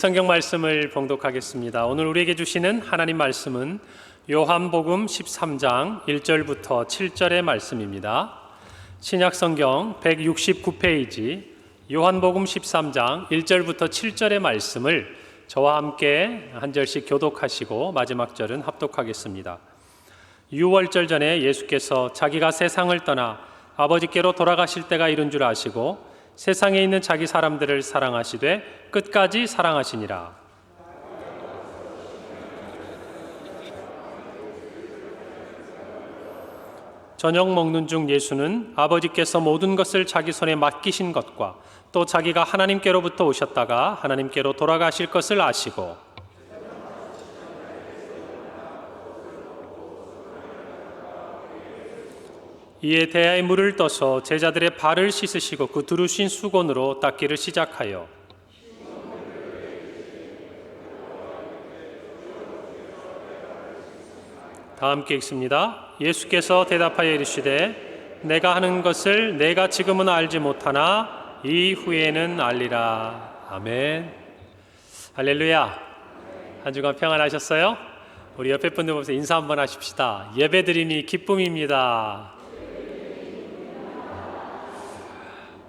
성경 말씀을 봉독하겠습니다. 오늘 우리에게 주시는 하나님 말씀은 요한복음 13장 1절부터 7절의 말씀입니다. 신약 성경 169페이지 요한복음 13장 1절부터 7절의 말씀을 저와 함께 한 절씩 교독하시고 마지막 절은 합독하겠습니다. 유월절 전에 예수께서 자기가 세상을 떠나 아버지께로 돌아가실 때가 이른 줄 아시고 세상에 있는 자기 사람들을 사랑하시되 끝까지 사랑하시니라. 저녁 먹는 중 예수는 아버지께서 모든 것을 자기 손에 맡기신 것과 또 자기가 하나님께로부터 오셨다가 하나님께로 돌아가실 것을 아시고 이에 대야에 물을 떠서 제자들의 발을 씻으시고 그 두르신 수건으로 닦기를 시작하여 다 함께 읽습니다. 예수께서 대답하여 이르시되 내가 하는 것을 내가 지금은 알지 못하나 이후에는 알리라. 아멘. 할렐루야. 한 주간 평안하셨어요? 우리 옆에 분들 보면서 인사 한번 하십시다. 예배드리니 기쁨입니다.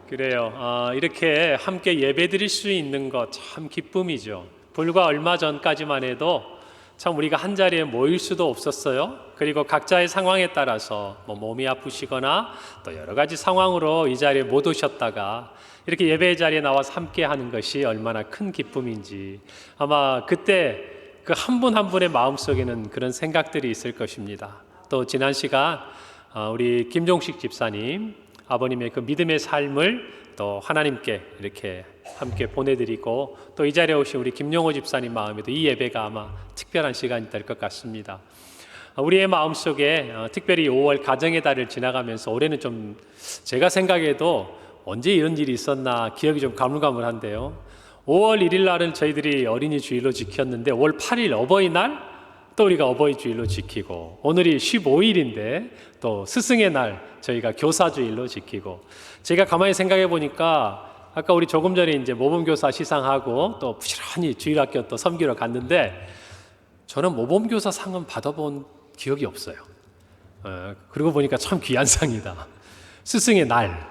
그래요. 이렇게 함께 예배드릴 수 있는 것 참 기쁨이죠. 불과 얼마 전까지만 해도 참 우리가 한 자리에 모일 수도 없었어요. 그리고 각자의 상황에 따라서 몸이 아프시거나 또 여러 가지 상황으로 이 자리에 못 오셨다가 이렇게 예배의 자리에 나와서 함께 하는 것이 얼마나 큰 기쁨인지 아마 그때 그 한 분 한 분의 마음속에는 그런 생각들이 있을 것입니다. 또 지난 시간 우리 김종식 집사님 아버님의 그 믿음의 삶을 또 하나님께 이렇게 함께 보내드리고 또 이 자리에 오신 우리 김용호 집사님 마음에도 이 예배가 아마 특별한 시간이 될 것 같습니다. 우리의 마음속에 특별히 5월 가정의 달을 지나가면서 올해는 좀 제가 생각해도 언제 이런 일이 있었나 기억이 좀 가물가물한데요. 5월 1일 날은 저희들이 어린이 주일로 지켰는데 5월 8일 어버이날 또 우리가 어버이 주일로 지키고 오늘이 15일인데 또 스승의 날 저희가 교사주일로 지키고 제가 가만히 생각해 보니까 아까 우리 조금 전에 이제 모범교사 시상하고 또 부지런히 주일학교 또 섬기러 갔는데 저는 모범교사 상은 받아본 기억이 없어요. 그러고 보니까 참 귀한 상이다. 스승의 날,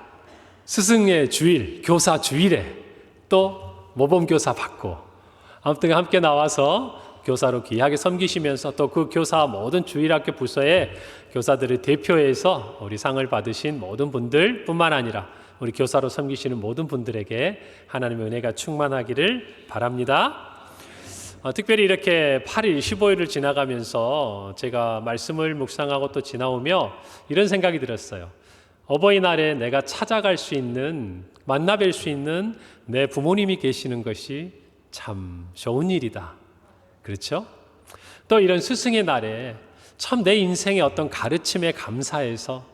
스승의 주일, 교사 주일에 또 모범교사 받고 아무튼 함께 나와서 교사로 귀하게 섬기시면서 또 그 교사 모든 주일학교 부서의 교사들을 대표해서 우리 상을 받으신 모든 분들 뿐만 아니라 우리 교사로 섬기시는 모든 분들에게 하나님의 은혜가 충만하기를 바랍니다. 특별히 이렇게 8일, 15일을 지나가면서 제가 말씀을 묵상하고 또 지나오며 이런 생각이 들었어요. 어버이날에 내가 찾아갈 수 있는, 만나뵐 수 있는 내 부모님이 계시는 것이 참 좋은 일이다. 그렇죠? 또 이런 스승의 날에 참 내 인생의 어떤 가르침에 감사해서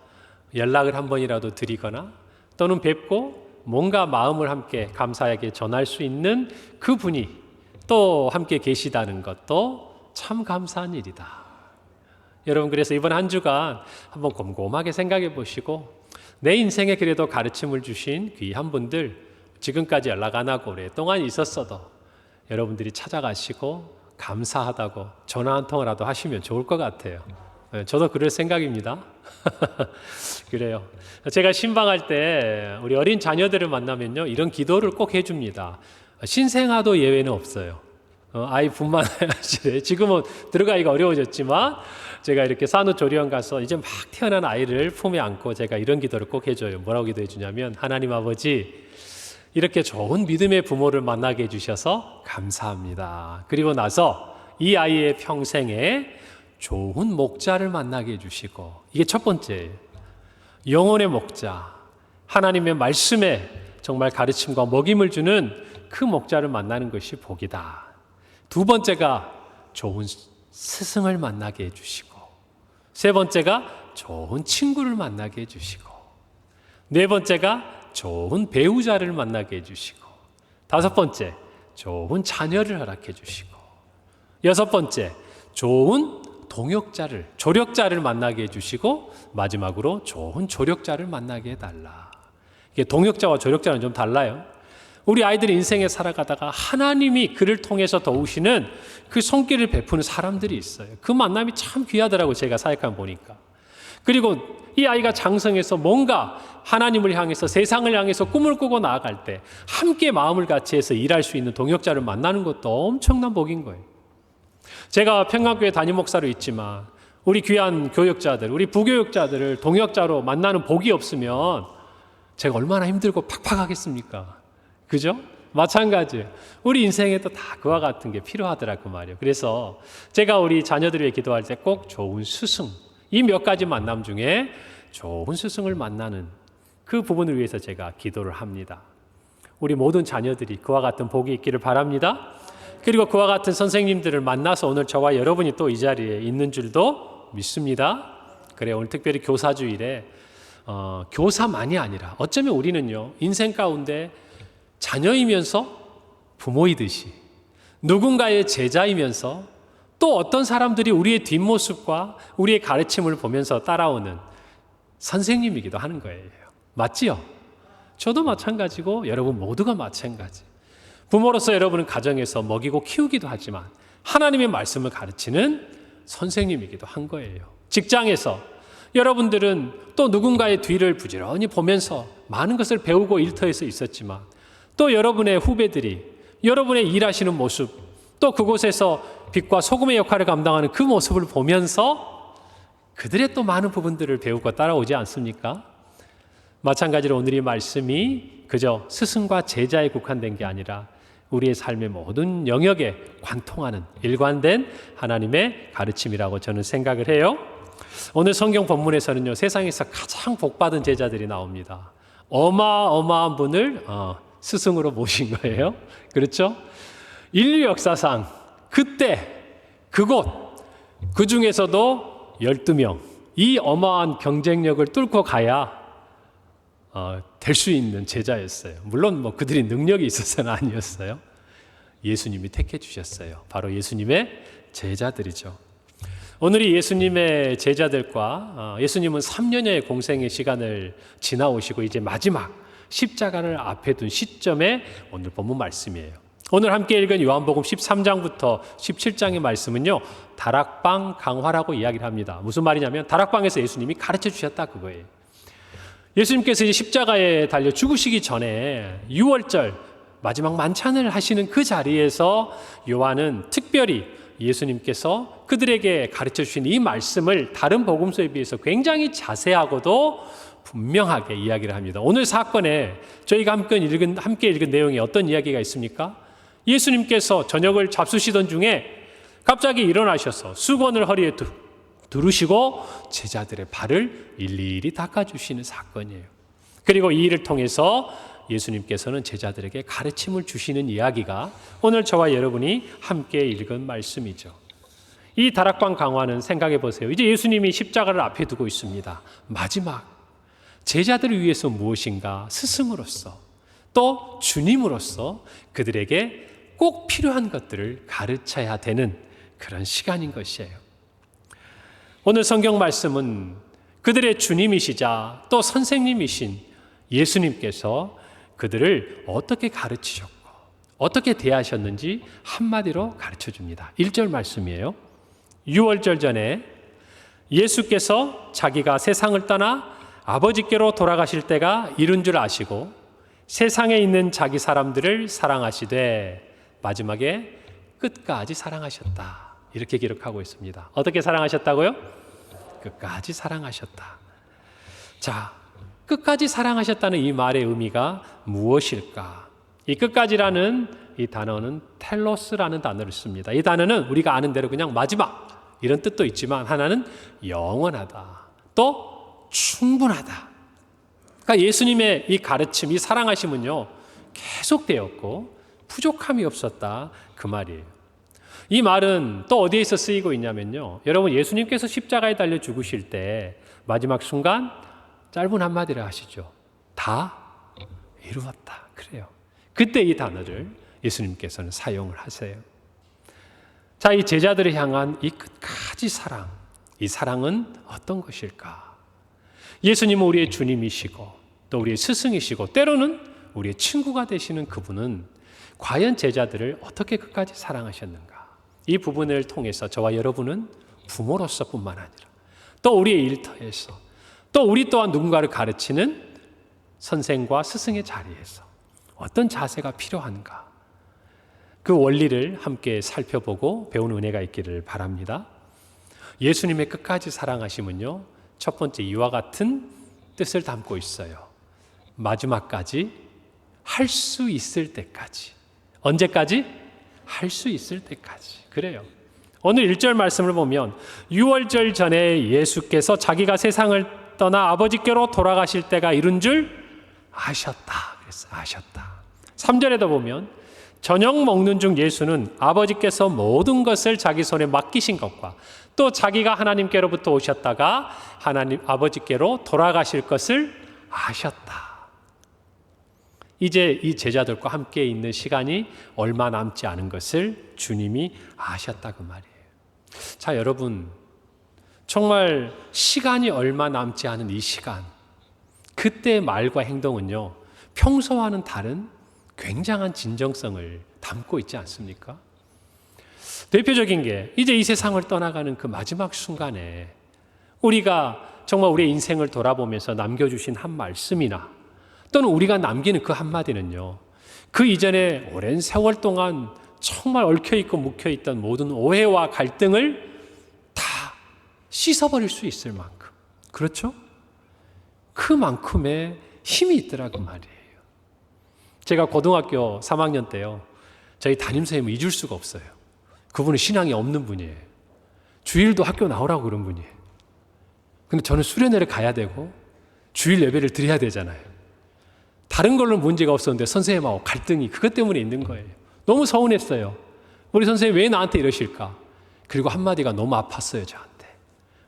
연락을 한 번이라도 드리거나 또는 뵙고 뭔가 마음을 함께 감사하게 전할 수 있는 그분이 또 함께 계시다는 것도 참 감사한 일이다. 여러분 그래서 이번 한 주간 한번 곰곰하게 생각해 보시고 내 인생에 그래도 가르침을 주신 귀한 분들 지금까지 연락 안 하고 오랫동안 있었어도 여러분들이 찾아가시고 감사하다고 전화 한 통화라도 하시면 좋을 것 같아요. 저도 그럴 생각입니다. 그래요. 제가 신방할 때 우리 어린 자녀들을 만나면요 이런 기도를 꼭 해줍니다. 신생아도 예외는 없어요. 아이 분만하시래. 지금은 들어가기가 어려워졌지만 제가 이렇게 산후조리원 가서 이제 막 태어난 아이를 품에 안고 제가 이런 기도를 꼭 해줘요. 뭐라고 기도해 주냐면 하나님 아버지 이렇게 좋은 믿음의 부모를 만나게 해주셔서 감사합니다. 그리고 나서 이 아이의 평생에 좋은 목자를 만나게 해주시고 이게 첫 번째예요. 영혼의 목자, 하나님의 말씀에 정말 가르침과 먹임을 주는 그 목자를 만나는 것이 복이다. 두 번째가 좋은 스승을 만나게 해주시고 세 번째가 좋은 친구를 만나게 해주시고 네 번째가 좋은 배우자를 만나게 해주시고 다섯 번째 좋은 자녀를 허락해 주시고 여섯 번째 좋은 동역자를 조력자를 만나게 해주시고 마지막으로 좋은 조력자를 만나게 해달라. 이게 동역자와 조력자는 좀 달라요. 우리 아이들이 인생에 살아가다가 하나님이 그를 통해서 도우시는 그 손길을 베푸는 사람들이 있어요. 그 만남이 참 귀하더라고요. 제가 사역하면 보니까. 그리고 이 아이가 장성해서 뭔가 하나님을 향해서 세상을 향해서 꿈을 꾸고 나아갈 때 함께 마음을 같이 해서 일할 수 있는 동역자를 만나는 것도 엄청난 복인 거예요. 제가 평강교회 담임 목사로 있지만 우리 귀한 교역자들, 우리 부교역자들을 동역자로 만나는 복이 없으면 제가 얼마나 힘들고 팍팍하겠습니까? 그죠? 마찬가지예요. 우리 인생에도 다 그와 같은 게 필요하더라 그 말이에요. 그래서 제가 우리 자녀들을 위해 기도할 때 꼭 좋은 스승, 이 몇 가지 만남 중에 좋은 스승을 만나는 그 부분을 위해서 제가 기도를 합니다. 우리 모든 자녀들이 그와 같은 복이 있기를 바랍니다. 그리고 그와 같은 선생님들을 만나서 오늘 저와 여러분이 또 이 자리에 있는 줄도 믿습니다. 그래, 오늘 특별히 교사주일에 교사만이 아니라 어쩌면 우리는요, 인생 가운데 자녀이면서 부모이듯이 누군가의 제자이면서 또 어떤 사람들이 우리의 뒷모습과 우리의 가르침을 보면서 따라오는 선생님이기도 하는 거예요. 맞지요? 저도 마찬가지고 여러분 모두가 마찬가지. 부모로서 여러분은 가정에서 먹이고 키우기도 하지만 하나님의 말씀을 가르치는 선생님이기도 한 거예요. 직장에서 여러분들은 또 누군가의 뒤를 부지런히 보면서 많은 것을 배우고 일터에서 있었지만 또 여러분의 후배들이 여러분의 일하시는 모습, 또 그곳에서 빛과 소금의 역할을 감당하는 그 모습을 보면서 그들의 또 많은 부분들을 배우고 따라오지 않습니까? 마찬가지로 오늘 이 말씀이 그저 스승과 제자에 국한된 게 아니라 우리의 삶의 모든 영역에 관통하는 일관된 하나님의 가르침이라고 저는 생각을 해요. 오늘 성경 본문에서는요, 세상에서 가장 복받은 제자들이 나옵니다. 어마어마한 분을 스승으로 모신 거예요. 그렇죠? 인류 역사상 그때 그곳 그 중에서도 12명 이 어마한 경쟁력을 뚫고 가야 될 수 있는 제자였어요. 물론 뭐 그들이 능력이 있어서는 아니었어요. 예수님이 택해 주셨어요. 바로 예수님의 제자들이죠. 오늘 이 예수님의 제자들과 예수님은 3년여의 공생의 시간을 지나오시고 이제 마지막 십자가를 앞에 둔 시점에 오늘 본문 말씀이에요. 오늘 함께 읽은 요한복음 13장부터 17장의 말씀은요, 다락방 강화라고 이야기를 합니다. 무슨 말이냐면 다락방에서 예수님이 가르쳐 주셨다 그거예요. 예수님께서 이제 십자가에 달려 죽으시기 전에 6월절 마지막 만찬을 하시는 그 자리에서 요한은 특별히 예수님께서 그들에게 가르쳐 주신 이 말씀을 다른 복음서에 비해서 굉장히 자세하고도 분명하게 이야기를 합니다. 오늘 사건에 저희가 함께 읽은 내용에 어떤 이야기가 있습니까? 예수님께서 저녁을 잡수시던 중에 갑자기 일어나셔서 수건을 허리에 두르시고 제자들의 발을 일일이 닦아주시는 사건이에요. 그리고 이 일을 통해서 예수님께서는 제자들에게 가르침을 주시는 이야기가 오늘 저와 여러분이 함께 읽은 말씀이죠. 이 다락방 강화는 생각해 보세요. 이제 예수님이 십자가를 앞에 두고 있습니다. 마지막 제자들을 위해서 무엇인가 스승으로서 또 주님으로서 그들에게 꼭 필요한 것들을 가르쳐야 되는 그런 시간인 것이에요. 오늘 성경 말씀은 그들의 주님이시자 또 선생님이신 예수님께서 그들을 어떻게 가르치셨고 어떻게 대하셨는지 한마디로 가르쳐 줍니다. 1절 말씀이에요. 6월절 전에 예수께서 자기가 세상을 떠나 아버지께로 돌아가실 때가 이른 줄 아시고 세상에 있는 자기 사람들을 사랑하시되 마지막에 끝까지 사랑하셨다. 이렇게 기록하고 있습니다. 어떻게 사랑하셨다고요? 끝까지 사랑하셨다. 자, 끝까지 사랑하셨다는 이 말의 의미가 무엇일까? 이 끝까지라는 이 단어는 텔로스라는 단어를 씁니다. 이 단어는 우리가 아는 대로 그냥 마지막 이런 뜻도 있지만 하나는 영원하다. 또 충분하다. 그러니까 예수님의 이 가르침, 이 사랑하심은요, 계속되었고 부족함이 없었다. 그 말이에요. 이 말은 또 어디에서 쓰이고 있냐면요. 여러분 예수님께서 십자가에 달려 죽으실 때 마지막 순간 짧은 한마디를 하시죠. 다 이루었다. 그래요. 그때 이 단어를 예수님께서는 사용을 하세요. 자, 이 제자들을 향한 이 끝까지 사랑, 이 사랑은 어떤 것일까? 예수님은 우리의 주님이시고 또 우리의 스승이시고 때로는 우리의 친구가 되시는 그분은 과연 제자들을 어떻게 끝까지 사랑하셨는가? 이 부분을 통해서 저와 여러분은 부모로서뿐만 아니라 또 우리의 일터에서 또 우리 또한 누군가를 가르치는 선생과 스승의 자리에서 어떤 자세가 필요한가? 그 원리를 함께 살펴보고 배우는 은혜가 있기를 바랍니다. 예수님의 끝까지 사랑하심은요, 첫 번째 이와 같은 뜻을 담고 있어요. 마지막까지 할 수 있을 때까지. 언제까지? 할 수 있을 때까지. 그래요. 오늘 1절 말씀을 보면 유월절 전에 예수께서 자기가 세상을 떠나 아버지께로 돌아가실 때가 이른 줄 아셨다. 그래서 아셨다. 3절에도 보면 저녁 먹는 중 예수는 아버지께서 모든 것을 자기 손에 맡기신 것과 또 자기가 하나님께로부터 오셨다가 하나님 아버지께로 돌아가실 것을 아셨다. 이제 이 제자들과 함께 있는 시간이 얼마 남지 않은 것을 주님이 아셨다 그 말이에요. 자, 여러분, 정말 시간이 얼마 남지 않은 이 시간, 그때의 말과 행동은요, 평소와는 다른 굉장한 진정성을 담고 있지 않습니까? 대표적인 게 이제 이 세상을 떠나가는 그 마지막 순간에 우리가 정말 우리의 인생을 돌아보면서 남겨주신 한 말씀이나 또는 우리가 남기는 그 한마디는요, 그 이전에 오랜 세월 동안 정말 얽혀있고 묵혀있던 모든 오해와 갈등을 다 씻어버릴 수 있을 만큼, 그렇죠? 그만큼의 힘이 있더라고 말이에요. 제가 고등학교 3학년 때요, 저희 담임선생님을 잊을 수가 없어요. 그분은 신앙이 없는 분이에요. 주일도 학교 나오라고 그런 분이에요. 근데 저는 수련회를 가야 되고 주일 예배를 드려야 되잖아요. 다른 걸로 문제가 없었는데 선생님하고 갈등이 그것 때문에 있는 거예요. 너무 서운했어요. 우리 선생님 왜 나한테 이러실까? 그리고 한마디가 너무 아팠어요, 저한테.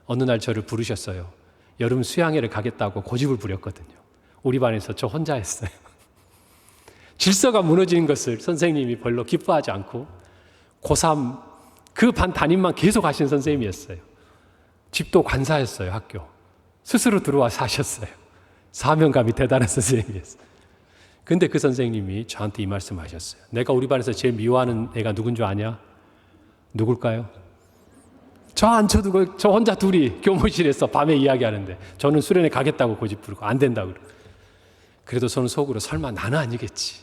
어느 날 저를 부르셨어요. 여름 수양회를 가겠다고 고집을 부렸거든요. 우리 반에서 저 혼자 했어요. 질서가 무너지는 것을 선생님이 별로 기뻐하지 않고 고3 그 반 담임만 계속 하신 선생님이었어요. 집도 관사였어요, 학교. 스스로 들어와서 하셨어요. 사명감이 대단한 선생님이었어요. 근데 그 선생님이 저한테 이 말씀 하셨어요. 내가 우리 반에서 제일 미워하는 애가 누군 줄 아냐? 누굴까요? 저 앉혀두고 저 혼자 둘이 교무실에서 밤에 이야기하는데 저는 수련회 가겠다고 고집 부르고 안 된다고 그러고. 그래도 저는 속으로 설마 나는 아니겠지.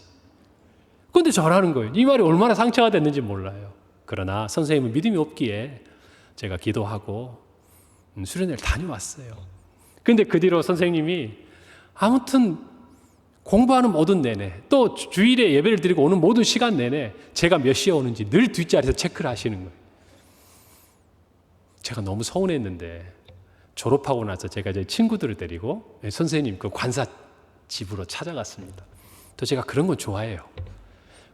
근데 저라는 거예요. 이 말이 얼마나 상처가 됐는지 몰라요. 그러나 선생님은 믿음이 없기에 제가 기도하고 수련회를 다녀왔어요. 근데 그 뒤로 선생님이 아무튼 공부하는 모든 내내 또 주일에 예배를 드리고 오는 모든 시간 내내 제가 몇 시에 오는지 늘 뒷자리에서 체크를 하시는 거예요. 제가 너무 서운했는데 졸업하고 나서 제가 이제 친구들을 데리고 선생님 그 관사 집으로 찾아갔습니다. 또 제가 그런 건 좋아해요.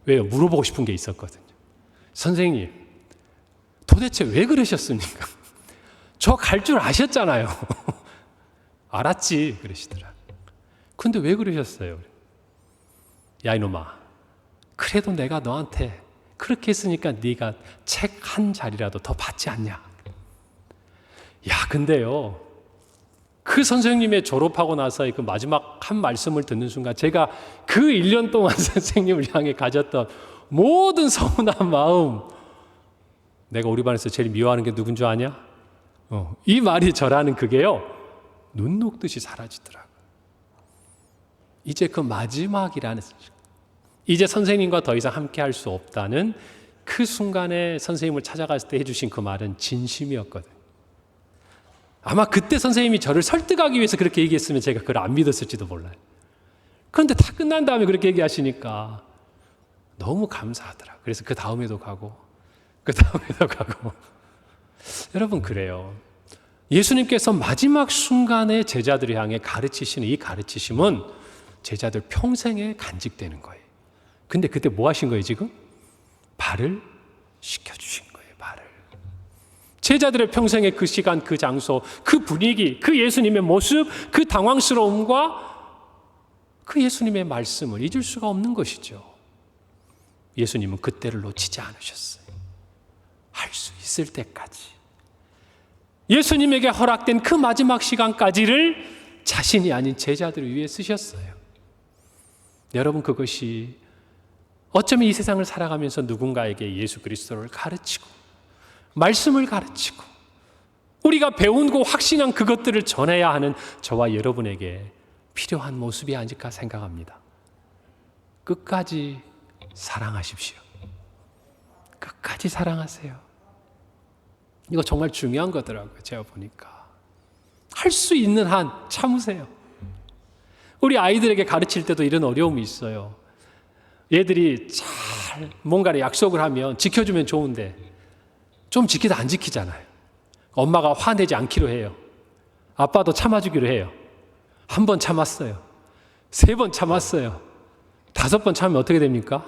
왜요? 물어보고 싶은 게 있었거든요. 선생님, 도대체 왜 그러셨습니까? 저 갈 줄 아셨잖아요. 알았지, 그러시더라. 근데 왜 그러셨어요? 야, 이놈아, 그래도 내가 너한테 그렇게 했으니까 네가 책 한 자리라도 더 받지 않냐? 야, 근데요, 그 선생님의 졸업하고 나서의 그 마지막 한 말씀을 듣는 순간 제가 그 1년 동안 선생님을 향해 가졌던 모든 서운한 마음, 내가 우리 반에서 제일 미워하는 게 누군 줄 아냐? 이 말이 저라는 그게요, 눈 녹듯이 사라지더라고요. 이제 그 마지막이라는, 이제 선생님과 더 이상 함께 할 수 없다는 그 순간에 선생님을 찾아갔을 때 해주신 그 말은 진심이었거든요. 아마 그때 선생님이 저를 설득하기 위해서 그렇게 얘기했으면 제가 그걸 안 믿었을지도 몰라요. 그런데 다 끝난 다음에 그렇게 얘기하시니까 너무 감사하더라고요. 그래서 그 다음에도 가고 그 다음에도 가고. 여러분, 그래요. 예수님께서 마지막 순간에 제자들을 향해 가르치시는 이 가르치심은 제자들 평생에 간직되는 거예요. 근데 그때 뭐 하신 거예요, 지금? 발을 씻겨주신 거예요, 발을. 제자들의 평생의 그 시간, 그 장소, 그 분위기, 그 예수님의 모습, 그 당황스러움과 그 예수님의 말씀을 잊을 수가 없는 것이죠. 예수님은 그때를 놓치지 않으셨어요. 할 수 있을 때까지. 예수님에게 허락된 그 마지막 시간까지를 자신이 아닌 제자들을 위해 쓰셨어요. 여러분, 그것이 어쩌면 이 세상을 살아가면서 누군가에게 예수 그리스도를 가르치고 말씀을 가르치고 우리가 배우고 확신한 그것들을 전해야 하는 저와 여러분에게 필요한 모습이 아닐까 생각합니다. 끝까지 사랑하십시오. 끝까지 사랑하세요. 이거 정말 중요한 거더라고요. 제가 보니까. 할 수 있는 한 참으세요. 우리 아이들에게 가르칠 때도 이런 어려움이 있어요. 얘들이 잘 뭔가를 약속을 하면 지켜주면 좋은데 좀 지키다 안 지키잖아요. 엄마가 화내지 않기로 해요. 아빠도 참아주기로 해요. 1번 참았어요. 3번 참았어요. 5번 참으면 어떻게 됩니까?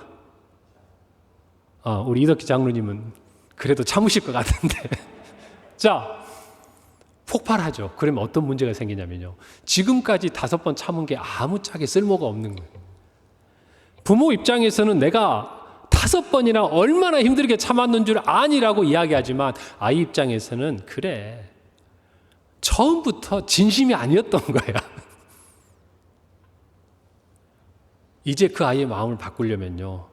우리 이덕기 장로님은 그래도 참으실 것 같은데. 자, 폭발하죠. 그러면 어떤 문제가 생기냐면요. 지금까지 5번 참은 게 아무짝에 쓸모가 없는 거예요. 부모 입장에서는 내가 5번이나 얼마나 힘들게 참았는 줄 아니라고 이야기하지만 아이 입장에서는 그래. 처음부터 진심이 아니었던 거야. 이제 그 아이의 마음을 바꾸려면요.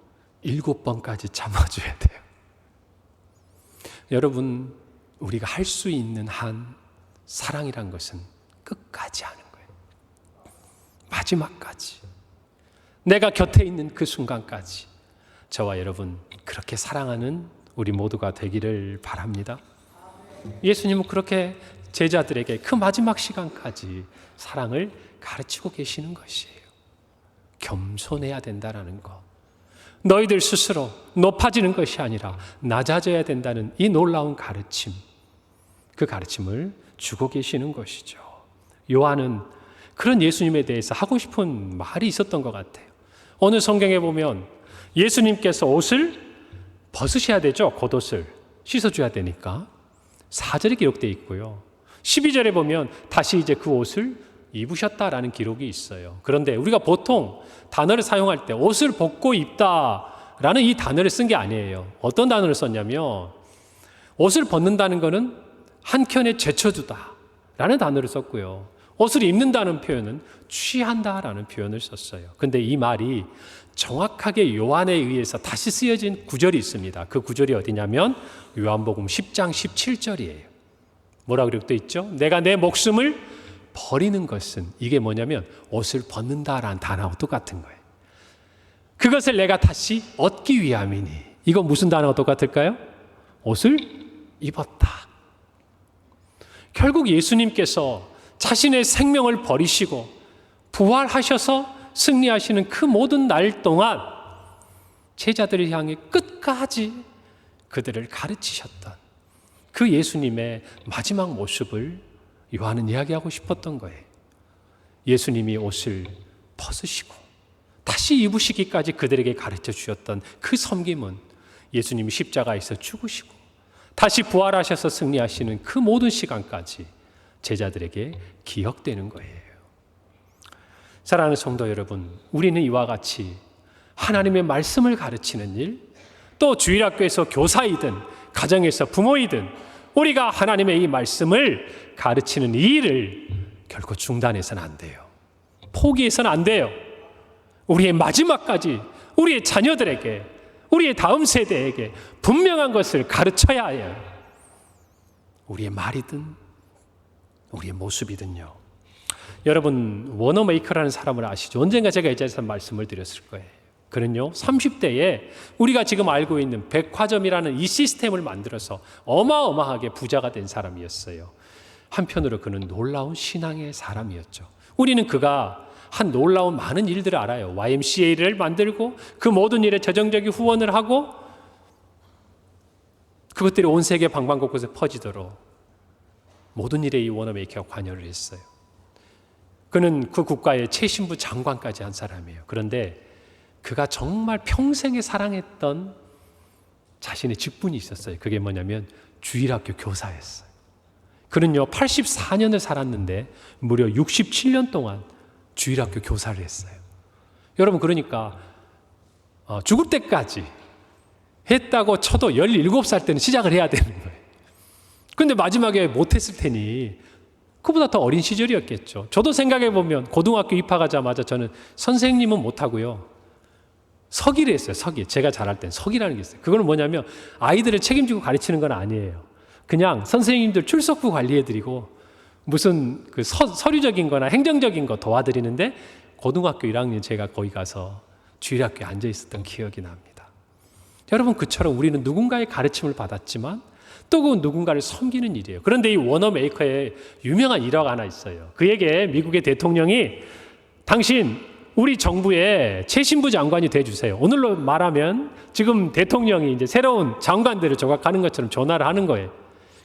7번까지 참아줘야 돼요. 여러분, 우리가 할 수 있는 한 사랑이란 것은 끝까지 하는 거예요. 마지막까지. 내가 곁에 있는 그 순간까지 저와 여러분 그렇게 사랑하는 우리 모두가 되기를 바랍니다. 예수님은 그렇게 제자들에게 그 마지막 시간까지 사랑을 가르치고 계시는 것이에요. 겸손해야 된다는 것. 너희들 스스로 높아지는 것이 아니라 낮아져야 된다는 이 놀라운 가르침, 그 가르침을 주고 계시는 것이죠. 요한은 그런 예수님에 대해서 하고 싶은 말이 있었던 것 같아요. 오늘 성경에 보면 예수님께서 옷을 벗으셔야 되죠. 겉옷을 씻어줘야 되니까 4절에 기록되어 있고요. 12절에 보면 다시 이제 그 옷을 입으셨다라는 기록이 있어요. 그런데 우리가 보통 단어를 사용할 때 옷을 벗고 입다라는 이 단어를 쓴 게 아니에요. 어떤 단어를 썼냐면 옷을 벗는다는 것은 한켠에 제쳐두다라는 단어를 썼고요. 옷을 입는다는 표현은 취한다라는 표현을 썼어요. 근데 이 말이 정확하게 요한에 의해서 다시 쓰여진 구절이 있습니다. 그 구절이 어디냐면 요한복음 10장 17절이에요. 뭐라고 기록되어 있죠? 내가 내 목숨을 버리는 것은 이게 뭐냐면 옷을 벗는다라는 단어하고 똑같은 거예요. 그것을 내가 다시 얻기 위함이니 이건 무슨 단어가 똑같을까요? 옷을 입었다. 결국 예수님께서 자신의 생명을 버리시고 부활하셔서 승리하시는 그 모든 날 동안 제자들을 향해 끝까지 그들을 가르치셨던 그 예수님의 마지막 모습을 요한은 이야기하고 싶었던 거예요. 예수님이 옷을 벗으시고 다시 입으시기까지 그들에게 가르쳐 주셨던 그 섬김은 예수님이 십자가에서 죽으시고 다시 부활하셔서 승리하시는 그 모든 시간까지 제자들에게 기억되는 거예요. 사랑하는 성도 여러분, 우리는 이와 같이 하나님의 말씀을 가르치는 일, 또 주일학교에서 교사이든 가정에서 부모이든 우리가 하나님의 이 말씀을 가르치는 이 일을 결코 중단해서는 안 돼요. 포기해서는 안 돼요. 우리의 마지막까지 우리의 자녀들에게, 우리의 다음 세대에게 분명한 것을 가르쳐야 해요. 우리의 말이든 우리의 모습이든요. 여러분, 워너 메이커라는 사람을 아시죠? 언젠가 제가 이 자리에서 말씀을 드렸을 거예요. 그는요 30대에 우리가 지금 알고 있는 백화점이라는 이 시스템을 만들어서 어마어마하게 부자가 된 사람이었어요. 한편으로 그는 놀라운 신앙의 사람이었죠. 우리는 그가 한 놀라운 많은 일들을 알아요. YMCA를 만들고 그 모든 일에 재정적인 후원을 하고 그것들이 온 세계 방방곳곳에 퍼지도록 모든 일에 이 워너 메이커가 관여를 했어요. 그는 그 국가의 최신부 장관까지 한 사람이에요. 그런데 그가 정말 평생에 사랑했던 자신의 직분이 있었어요. 그게 뭐냐면 주일학교 교사였어요. 그는요 84년을 살았는데 무려 67년 동안 주일학교 교사를 했어요. 여러분, 그러니까 죽을 때까지 했다고 쳐도 17살 때는 시작을 해야 되는 거예요. 근데 마지막에 못했을 테니 그보다 더 어린 시절이었겠죠. 저도 생각해보면 고등학교 입학하자마자 저는 선생님은 못하고요. 서기를 했어요. 서기. 제가 잘할 땐 서기라는 게 있어요. 그거는 뭐냐면 아이들을 책임지고 가르치는 건 아니에요. 그냥 선생님들 출석부 관리해드리고 무슨 그 서류적인 거나 행정적인 거 도와드리는데 고등학교 1학년 제가 거기 가서 주일학교에 앉아 있었던 기억이 납니다. 여러분, 그처럼 우리는 누군가의 가르침을 받았지만 또 그 누군가를 섬기는 일이에요. 그런데 이 워너 메이커의 유명한 일화가 하나 있어요. 그에게 미국의 대통령이 당신 우리 정부의 최신부 장관이 돼주세요. 오늘로 말하면 지금 대통령이 이제 새로운 장관들을 조각하는 것처럼 전화를 하는 거예요.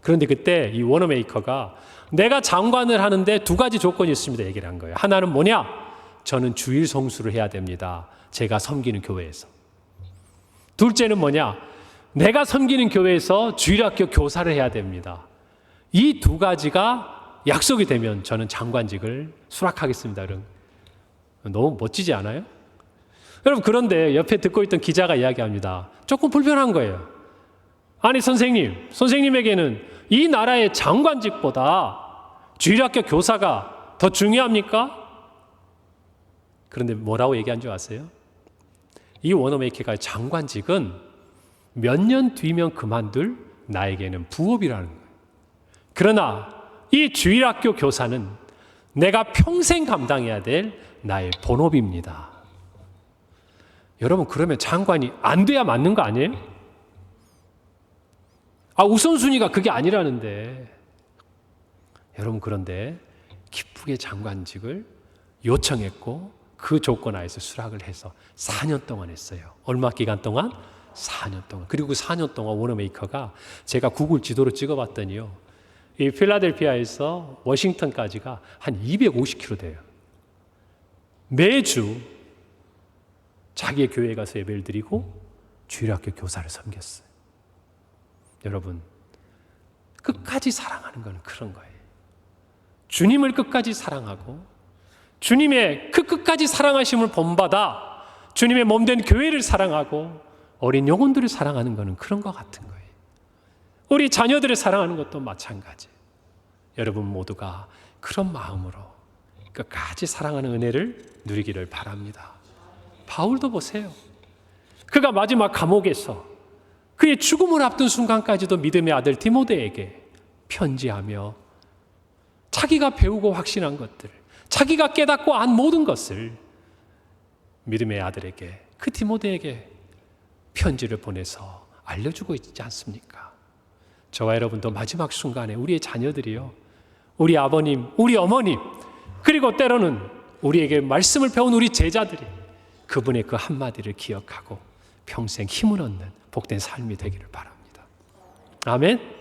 그런데 그때 이 워너 메이커가 내가 장관을 하는데 2가지 조건이 있습니다. 얘기를 한 거예요. 하나는 뭐냐? 저는 주일 성수를 해야 됩니다. 제가 섬기는 교회에서. 둘째는 뭐냐? 내가 섬기는 교회에서 주일학교 교사를 해야 됩니다. 이 2가지가 약속이 되면 저는 장관직을 수락하겠습니다. 너무 멋지지 않아요? 여러분, 그런데 옆에 듣고 있던 기자가 이야기합니다. 조금 불편한 거예요. 아니 선생님에게는 이 나라의 장관직보다 주일학교 교사가 더 중요합니까? 그런데 뭐라고 얘기한 줄 아세요? 이 워너메이커의 장관직은 몇 년 뒤면 그만둘 나에게는 부업이라는 거예요. 그러나 이 주일학교 교사는 내가 평생 감당해야 될 나의 본업입니다. 여러분, 그러면 장관이 안 돼야 맞는 거 아니에요? 우선순위가 그게 아니라는데. 여러분, 그런데 기쁘게 장관직을 요청했고 그 조건 하에서 수락을 해서 4년 동안 했어요. 얼마 기간 동안? 4년 동안. 그리고 4년 동안 워너메이커가 제가 구글 지도로 찍어봤더니요, 이 필라델피아에서 워싱턴까지가 한 250km 돼요. 매주 자기의 교회에 가서 예배를 드리고 주일학교 교사를 섬겼어요. 여러분, 끝까지 사랑하는 건 그런 거예요. 주님을 끝까지 사랑하고 주님의 그 끝까지 사랑하심을 본받아 주님의 몸된 교회를 사랑하고 어린 영혼들을 사랑하는 것은 그런 것 같은 거예요. 우리 자녀들을 사랑하는 것도 마찬가지. 여러분 모두가 그런 마음으로 끝까지 사랑하는 은혜를 누리기를 바랍니다. 바울도 보세요. 그가 마지막 감옥에서 그의 죽음을 앞둔 순간까지도 믿음의 아들 디모데에게 편지하며 자기가 배우고 확신한 것들, 자기가 깨닫고 안 모든 것을 믿음의 아들에게, 그 디모데에게 편지를 보내서 알려주고 있지 않습니까? 저와 여러분도 마지막 순간에 우리의 자녀들이요, 우리 아버님, 우리 어머님, 그리고 때로는 우리에게 말씀을 배운 우리 제자들이 그분의 그 한마디를 기억하고 평생 힘을 얻는 복된 삶이 되기를 바랍니다. 아멘.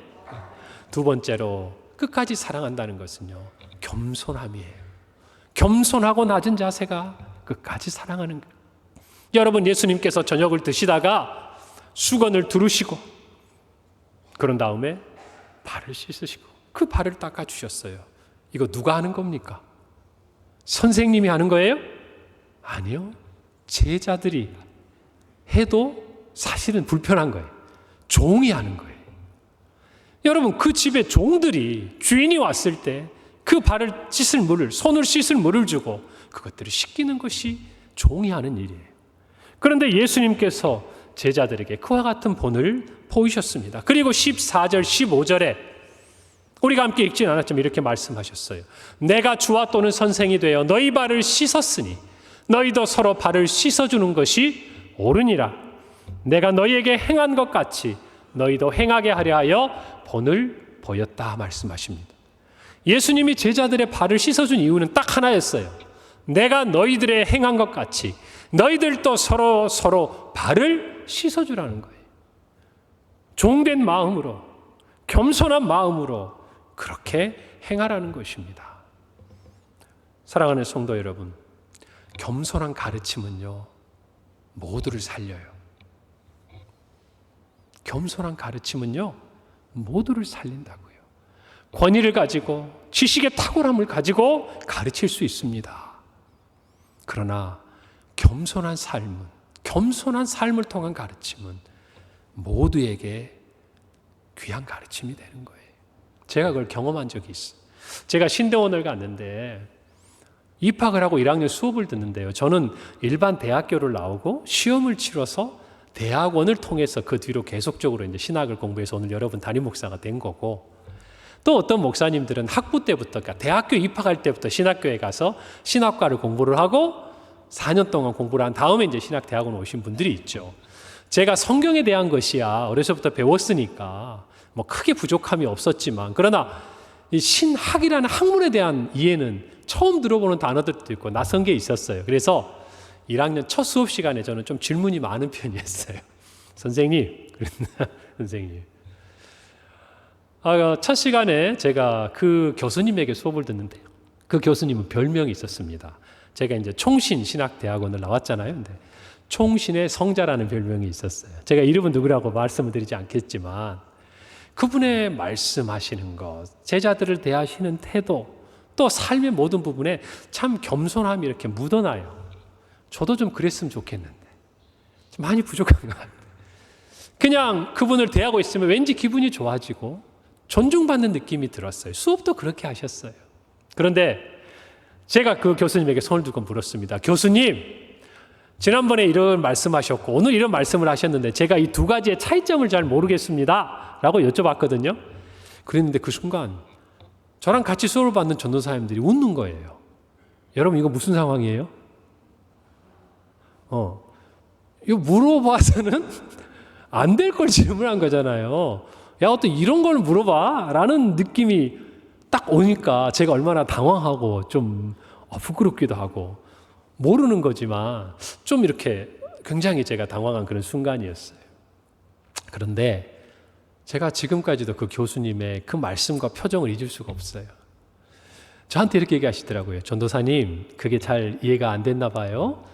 2번째로 끝까지 사랑한다는 것은요, 겸손함이에요. 겸손하고 낮은 자세가 끝까지 사랑하는 거예요. 여러분, 예수님께서 저녁을 드시다가 수건을 두르시고 그런 다음에 발을 씻으시고 그 발을 닦아주셨어요. 이거 누가 하는 겁니까? 선생님이 하는 거예요? 아니요. 제자들이 해도 사실은 불편한 거예요. 종이 하는 거예요. 여러분, 그 집에 종들이 주인이 왔을 때 그 발을 씻을 물을, 손을 씻을 물을 주고 그것들을 씻기는 것이 종이 하는 일이에요. 그런데 예수님께서 제자들에게 그와 같은 본을 보이셨습니다. 그리고 14절, 15절에 우리가 함께 읽지는 않았지만 이렇게 말씀하셨어요. 내가 주와 또는 선생이 되어 너희 발을 씻었으니 너희도 서로 발을 씻어주는 것이 옳으니라. 내가 너희에게 행한 것 같이 너희도 행하게 하려 하여 본을 보였다 말씀하십니다. 예수님이 제자들의 발을 씻어준 이유는 딱 하나였어요. 내가 너희들의 행한 것 같이 너희들도 서로 발을 씻어주라는 거예요. 종된 마음으로, 겸손한 마음으로 그렇게 행하라는 것입니다. 사랑하는 성도 여러분, 겸손한 가르침은요, 모두를 살려요. 겸손한 가르침은요, 모두를 살린다고요. 권위를 가지고 지식의 탁월함을 가지고 가르칠 수 있습니다. 그러나 겸손한 삶을 통한 가르침은 모두에게 귀한 가르침이 되는 거예요. 제가 그걸 경험한 적이 있어요. 제가 신대원을 갔는데 입학을 하고 1학년 수업을 듣는데요. 저는 일반 대학교를 나오고 시험을 치러서 대학원을 통해서 그 뒤로 계속적으로 이제 신학을 공부해서 오늘 여러분 담임 목사가 된 거고, 또 어떤 목사님들은 학부 때부터, 그러니까 대학교 입학할 때부터 신학교에 가서 신학과를 공부를 하고 4년 동안 공부를 한 다음에 이제 신학대학원 오신 분들이 있죠. 제가 성경에 대한 것이야 어려서부터 배웠으니까 뭐 크게 부족함이 없었지만, 그러나 이 신학이라는 학문에 대한 이해는 처음 들어보는 단어들도 있고 낯선 게 있었어요. 그래서 1학년 첫 수업 시간에 저는 좀 질문이 많은 편이었어요. 선생님, 선생님. 첫 시간에 제가 그 교수님에게 수업을 듣는데요. 그 교수님은 별명이 있었습니다. 제가 이제 총신 신학대학원을 나왔잖아요. 근데 총신의 성자라는 별명이 있었어요. 제가 이름은 누구라고 말씀을 드리지 않겠지만, 그분의 말씀하시는 것, 제자들을 대하시는 태도, 또 삶의 모든 부분에 참 겸손함이 이렇게 묻어나요. 저도 좀 그랬으면 좋겠는데 좀 많이 부족한 것 같아요. 그냥 그분을 대하고 있으면 왠지 기분이 좋아지고 존중받는 느낌이 들었어요. 수업도 그렇게 하셨어요. 그런데 제가 그 교수님에게 손을 들고 물었습니다. 교수님, 지난번에 이런 말씀하셨고 오늘 이런 말씀을 하셨는데 제가 이 두 가지의 차이점을 잘 모르겠습니다 라고 여쭤봤거든요. 그랬는데 그 순간 저랑 같이 수업을 받는 전도사님들이 웃는 거예요. 여러분, 이거 무슨 상황이에요? 이거 물어봐서는 안 될 걸 질문한 거잖아요. 야, 어떤 이런 걸 물어봐 라는 느낌이 딱 오니까 제가 얼마나 당황하고 좀 부끄럽기도 하고, 모르는 거지만 좀 이렇게 굉장히 제가 당황한 그런 순간이었어요. 그런데 제가 지금까지도 그 교수님의 그 말씀과 표정을 잊을 수가 없어요. 저한테 이렇게 얘기하시더라고요. 전도사님, 그게 잘 이해가 안 됐나 봐요.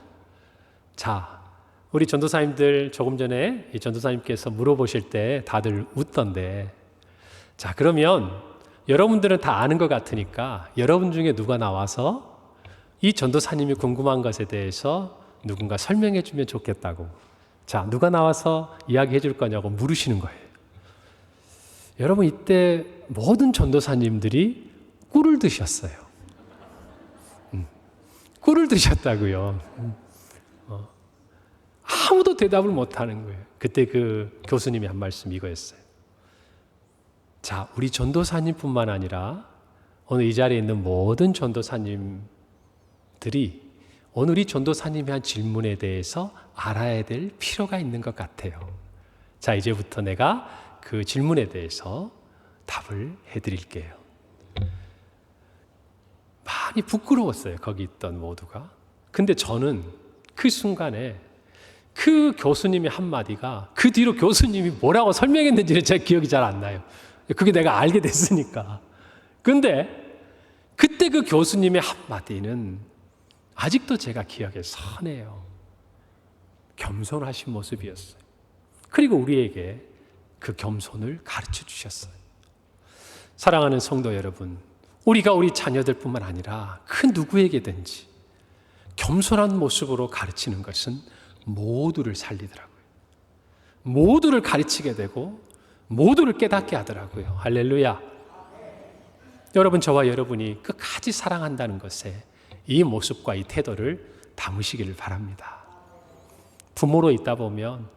자, 우리 전도사님들 조금 전에 이 전도사님께서 물어보실 때 다들 웃던데, 자, 그러면 여러분들은 다 아는 것 같으니까 여러분 중에 누가 나와서 이 전도사님이 궁금한 것에 대해서 누군가 설명해 주면 좋겠다고. 자, 누가 나와서 이야기해 줄 거냐고 물으시는 거예요. 여러분, 이때 모든 전도사님들이 꿀을 드셨어요. 꿀을 드셨다고요. 아무도 대답을 못하는 거예요. 그때 그 교수님이 한 말씀 이거였어요. 자, 우리 전도사님뿐만 아니라 오늘 이 자리에 있는 모든 전도사님들이 오늘 이 전도사님이 한 질문에 대해서 알아야 될 필요가 있는 것 같아요. 자, 이제부터 내가 그 질문에 대해서 답을 해드릴게요. 많이 부끄러웠어요, 거기 있던 모두가. 근데 저는 그 순간에 그 교수님의 한마디가 그 뒤로 교수님이 뭐라고 설명했는지는 제 기억이 잘 안 나요. 그게 내가 알게 됐으니까. 근데 그때 그 교수님의 한마디는 아직도 제가 기억에 선해요. 겸손하신 모습이었어요. 그리고 우리에게 그 겸손을 가르쳐 주셨어요. 사랑하는 성도 여러분, 우리가 우리 자녀들뿐만 아니라 그 누구에게든지 겸손한 모습으로 가르치는 것은 모두를 살리더라고요. 모두를 가르치게 되고 모두를 깨닫게 하더라고요. 할렐루야. 여러분, 저와 여러분이 끝까지 사랑한다는 것에 이 모습과 이 태도를 담으시기를 바랍니다. 부모로 있다 보면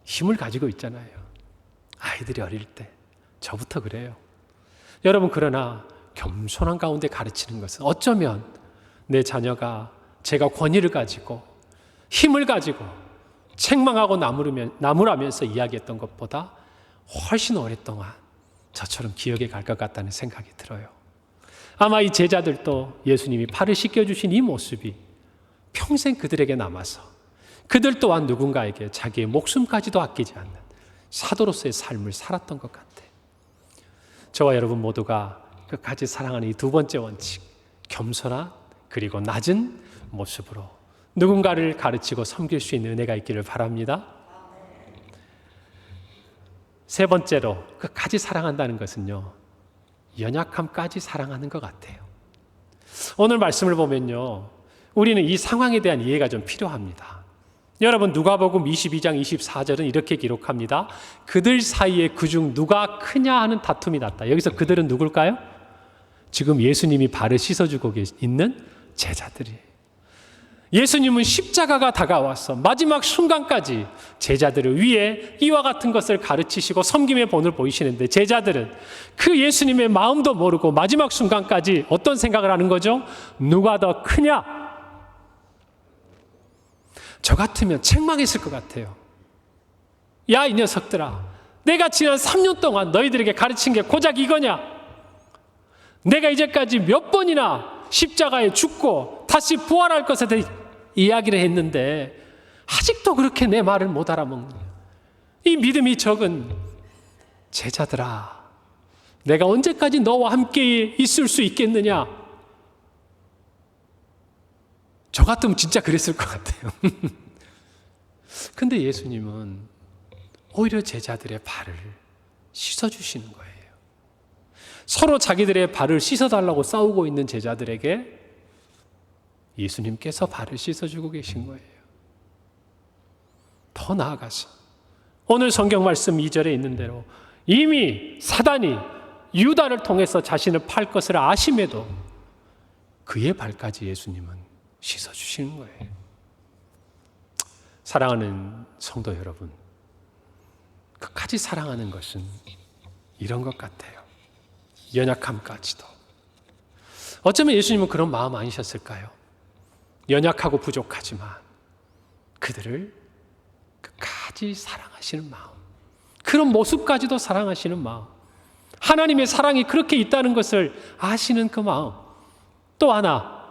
힘을 가지고 있잖아요. 아이들이 어릴 때 저부터 그래요. 여러분, 그러나 겸손한 가운데 가르치는 것은 어쩌면 내 자녀가 제가 권위를 가지고 힘을 가지고 책망하고 나무라면서 이야기했던 것보다 훨씬 오랫동안 저처럼 기억에 갈 것 같다는 생각이 들어요. 아마 이 제자들도 예수님이 팔을 씻겨주신 이 모습이 평생 그들에게 남아서 그들 또한 누군가에게 자기의 목숨까지도 아끼지 않는 사도로서의 삶을 살았던 것 같아요. 저와 여러분 모두가 끝까지 사랑하는 이 두 번째 원칙, 겸손한 그리고 낮은 모습으로 누군가를 가르치고 섬길 수 있는 은혜가 있기를 바랍니다. 세 번째로 끝까지 사랑한다는 것은요, 연약함까지 사랑하는 것 같아요. 오늘 말씀을 보면요, 우리는 이 상황에 대한 이해가 좀 필요합니다. 여러분, 누가복음 22장 24절은 이렇게 기록합니다. 그들 사이에 그중 누가 크냐 하는 다툼이 났다. 여기서 그들은 누굴까요? 지금 예수님이 발을 씻어주고 있는 제자들이에요. 예수님은 십자가가 다가와서 마지막 순간까지 제자들을 위해 이와 같은 것을 가르치시고 섬김의 본을 보이시는데, 제자들은 그 예수님의 마음도 모르고 마지막 순간까지 어떤 생각을 하는 거죠? 누가 더 크냐? 저 같으면 책망했을 것 같아요. 야, 이 녀석들아, 내가 지난 3년 동안 너희들에게 가르친 게 고작 이거냐? 내가 이제까지 몇 번이나 십자가에 죽고 다시 부활할 것에 대해 이야기를 했는데 아직도 그렇게 내 말을 못 알아먹느냐? 이 믿음이 적은 제자들아, 내가 언제까지 너와 함께 있을 수 있겠느냐? 저 같으면 진짜 그랬을 것 같아요. 근데 예수님은 오히려 제자들의 발을 씻어주시는 거예요. 서로 자기들의 발을 씻어달라고 싸우고 있는 제자들에게 예수님께서 발을 씻어주고 계신 거예요. 더 나아가서 오늘 성경 말씀 2절에 있는 대로 이미 사단이 유다를 통해서 자신을 팔 것을 아심에도 그의 발까지 예수님은 씻어주시는 거예요. 사랑하는 성도 여러분, 끝까지 사랑하는 것은 이런 것 같아요. 연약함까지도. 어쩌면 예수님은 그런 마음 아니셨을까요? 연약하고 부족하지만 그들을 끝까지 사랑하시는 마음, 그런 모습까지도 사랑하시는 마음, 하나님의 사랑이 그렇게 있다는 것을 아시는 그 마음. 또 하나,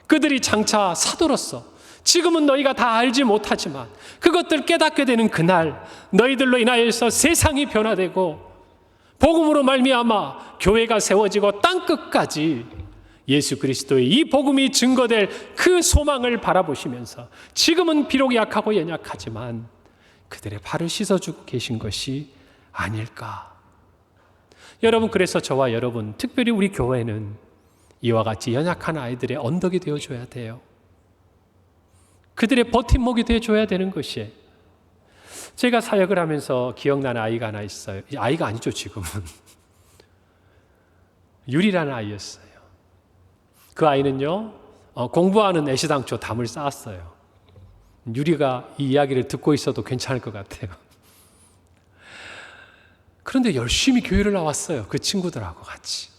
그들이 장차 사도로서 지금은 너희가 다 알지 못하지만 그것들 깨닫게 되는 그날, 너희들로 인하여서 세상이 변화되고 복음으로 말미암아 교회가 세워지고 땅끝까지 예수 그리스도의 이 복음이 증거될 그 소망을 바라보시면서 지금은 비록 약하고 연약하지만 그들의 발을 씻어주고 계신 것이 아닐까. 여러분, 그래서 저와 여러분, 특별히 우리 교회는 이와 같이 연약한 아이들의 언덕이 되어줘야 돼요. 그들의 버팀목이 되어줘야 되는 것이에요. 제가 사역을 하면서 기억나는 아이가 하나 있어요. 아이가 아니죠, 지금은. 유리라는 아이였어요. 그 아이는요, 공부하는 애시당초 담을 쌓았어요. 유리가 이 이야기를 듣고 있어도 괜찮을 것 같아요. 그런데 열심히 교회를 나왔어요. 그 친구들하고 같이.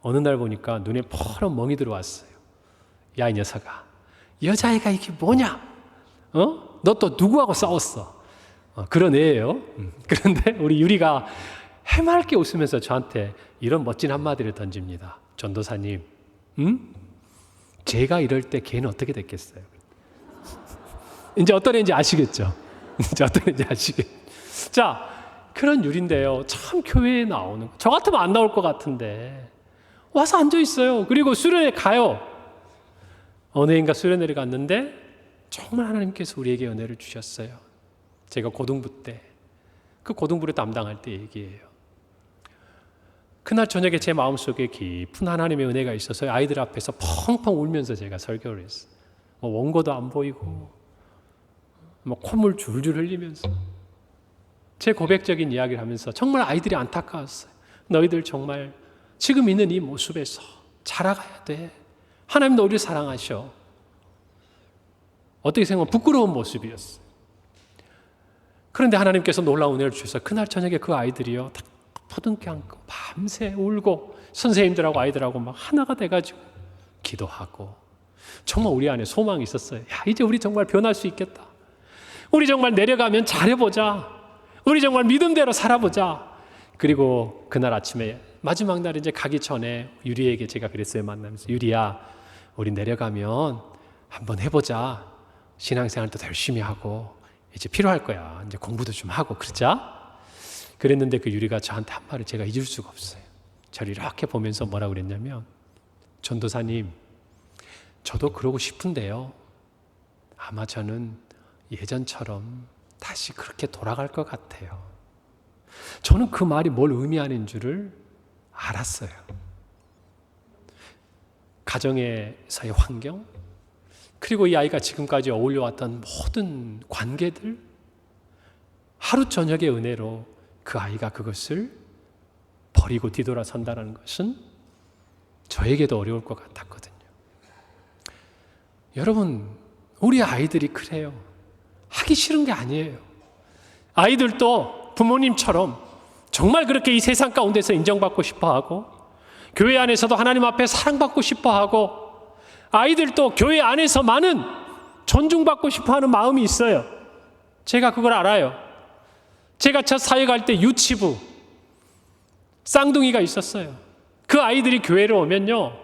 어느 날 보니까 눈에 퍼런 멍이 들어왔어요. 야, 이 녀석아, 여자애가 이게 뭐냐? 너 또 누구하고 싸웠어? 그런 애예요. 그런데 우리 유리가 해맑게 웃으면서 저한테 이런 멋진 한마디를 던집니다. 전도사님, 제가 이럴 때 걔는 어떻게 됐겠어요? 이제 어떤 애인지 아시겠죠? 이제 어떤 애인지 아시겠죠? 자, 그런 유리인데요. 참 교회에 나오는, 저 같으면 안 나올 것 같은데 와서 앉아 있어요. 그리고 수련회 가요. 어느 해인가 수련회를 갔는데 정말 하나님께서 우리에게 은혜를 주셨어요. 제가 고등부 때, 그 고등부를 담당할 때 얘기예요. 그날 저녁에 제 마음속에 깊은 하나님의 은혜가 있어서 아이들 앞에서 펑펑 울면서 제가 설교를 했어요. 원고도 안 보이고 콧물 줄줄 흘리면서 제 고백적인 이야기를 하면서 정말 아이들이 안타까웠어요. 너희들 정말 지금 있는 이 모습에서 자라가야 돼. 하나님도 우리를 사랑하셔. 어떻게 생각하면 부끄러운 모습이었어요. 그런데 하나님께서 놀라운 은혜를 주셔서 그날 저녁에 그 아이들이요, 다 포등께 안고 밤새 울고 선생님들하고 아이들하고 막 하나가 돼가지고 기도하고, 정말 우리 안에 소망이 있었어요. 야, 이제 우리 정말 변할 수 있겠다. 우리 정말 내려가면 잘해보자. 우리 정말 믿음대로 살아보자. 그리고 그날 아침에 마지막 날 이제 가기 전에 유리에게 제가 그랬어요. 만나면서, 유리야, 우리 내려가면 한번 해보자. 신앙생활도 더 열심히 하고 이제 필요할 거야. 이제 공부도 좀 하고 그러자. 그랬는데 그 유리가 저한테 한 말을 제가 잊을 수가 없어요. 저를 이렇게 보면서 뭐라고 그랬냐면, 전도사님, 저도 그러고 싶은데요, 아마 저는 예전처럼 다시 그렇게 돌아갈 것 같아요. 저는 그 말이 뭘 의미하는 줄을 알았어요. 가정에서의 환경, 그리고 이 아이가 지금까지 어울려왔던 모든 관계들, 하루 저녁의 은혜로 그 아이가 그것을 버리고 뒤돌아선다는 것은 저에게도 어려울 것 같았거든요. 여러분, 우리 아이들이 그래요. 하기 싫은 게 아니에요. 아이들도 부모님처럼 정말 그렇게 이 세상 가운데서 인정받고 싶어하고, 교회 안에서도 하나님 앞에 사랑받고 싶어하고, 아이들도 교회 안에서 많은 존중받고 싶어하는 마음이 있어요. 제가 그걸 알아요. 제가 첫 사회 갈 때 유치부 쌍둥이가 있었어요. 그 아이들이 교회를 오면요,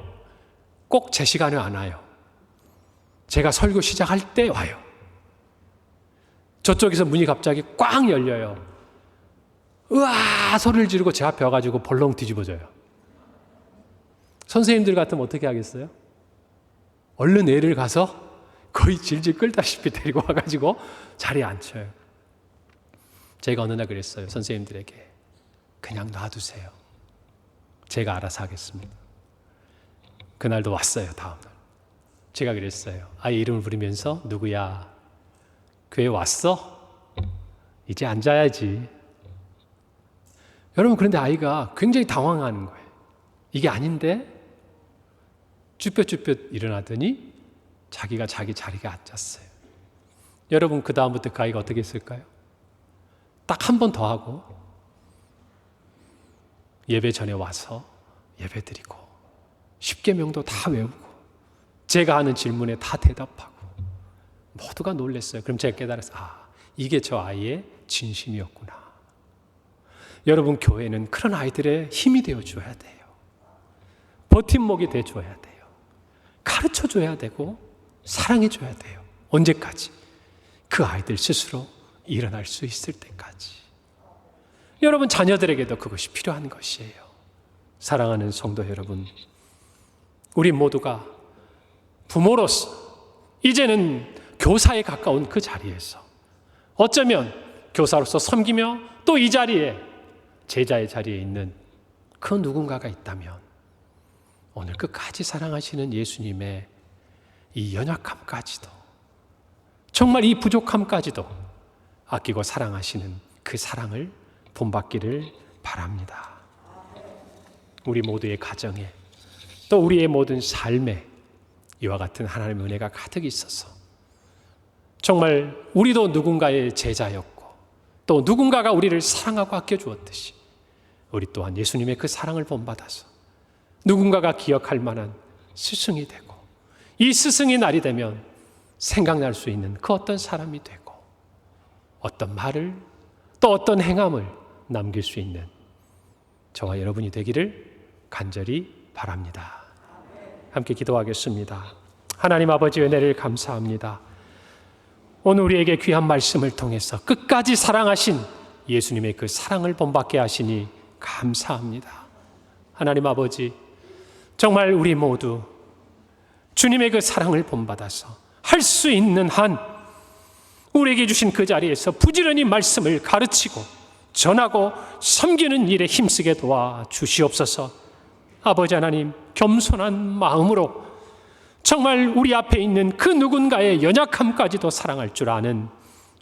꼭 제 시간에 안 와요. 제가 설교 시작할 때 와요. 저쪽에서 문이 갑자기 꽝 열려요. 으아 소리를 지르고 제 앞에 와가지고 벌렁 뒤집어져요. 선생님들 같으면 어떻게 하겠어요? 얼른 애를 가서 거의 질질 끌다시피 데리고 와가지고 자리에 앉혀요. 제가 어느 날 그랬어요. 선생님들에게 그냥 놔두세요. 제가 알아서 하겠습니다. 그날도 왔어요. 다음날 제가 그랬어요. 아이 이름을 부르면서 누구야? 교회 왔어? 이제 앉아야지. 여러분, 그런데 아이가 굉장히 당황하는 거예요. 이게 아닌데? 쭈뼛쭈뼛 일어나더니 자기가 자기 자리에 앉았어요. 여러분, 그 다음부터 그 아이가 어떻게 했을까요? 딱 한 번 더 하고 예배 전에 와서 예배 드리고 10계명도 다 외우고 제가 하는 질문에 다 대답하고 모두가 놀랐어요. 그럼 제가 깨달았어요. 이게 저 아이의 진심이었구나. 여러분, 교회는 그런 아이들의 힘이 되어줘야 돼요. 버팀목이 되어줘야 돼요. 가르쳐줘야 되고 사랑해줘야 돼요. 언제까지? 그 아이들 스스로 일어날 수 있을 때까지. 여러분, 자녀들에게도 그것이 필요한 것이에요. 사랑하는 성도 여러분, 우리 모두가 부모로서 이제는 교사에 가까운 그 자리에서 어쩌면 교사로서 섬기며 또 이 자리에 제자의 자리에 있는 그 누군가가 있다면 오늘 끝까지 사랑하시는 예수님의 이 연약함까지도, 정말 이 부족함까지도 아끼고 사랑하시는 그 사랑을 본받기를 바랍니다. 우리 모두의 가정에 또 우리의 모든 삶에 이와 같은 하나님의 은혜가 가득 있어서 정말 우리도 누군가의 제자였고 또 누군가가 우리를 사랑하고 아껴주었듯이 우리 또한 예수님의 그 사랑을 본받아서 누군가가 기억할 만한 스승이 되고, 이 스승의 날이 되면 생각날 수 있는 그 어떤 사람이 되고 어떤 말을 또 어떤 행함을 남길 수 있는 저와 여러분이 되기를 간절히 바랍니다. 함께 기도하겠습니다. 하나님 아버지, 은혜를 감사합니다. 오늘 우리에게 귀한 말씀을 통해서 끝까지 사랑하신 예수님의 그 사랑을 본받게 하시니 감사합니다. 하나님 아버지, 정말 우리 모두 주님의 그 사랑을 본받아서 할 수 있는 한 우리에게 주신 그 자리에서 부지런히 말씀을 가르치고 전하고 섬기는 일에 힘쓰게 도와 주시옵소서. 아버지 하나님, 겸손한 마음으로 정말 우리 앞에 있는 그 누군가의 연약함까지도 사랑할 줄 아는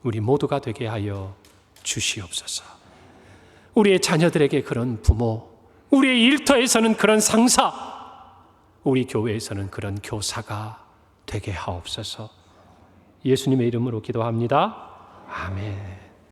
우리 모두가 되게 하여 주시옵소서. 우리의 자녀들에게 그런 부모, 우리의 일터에서는 그런 상사, 우리 교회에서는 그런 교사가 되게 하옵소서. 예수님의 이름으로 기도합니다. 아멘.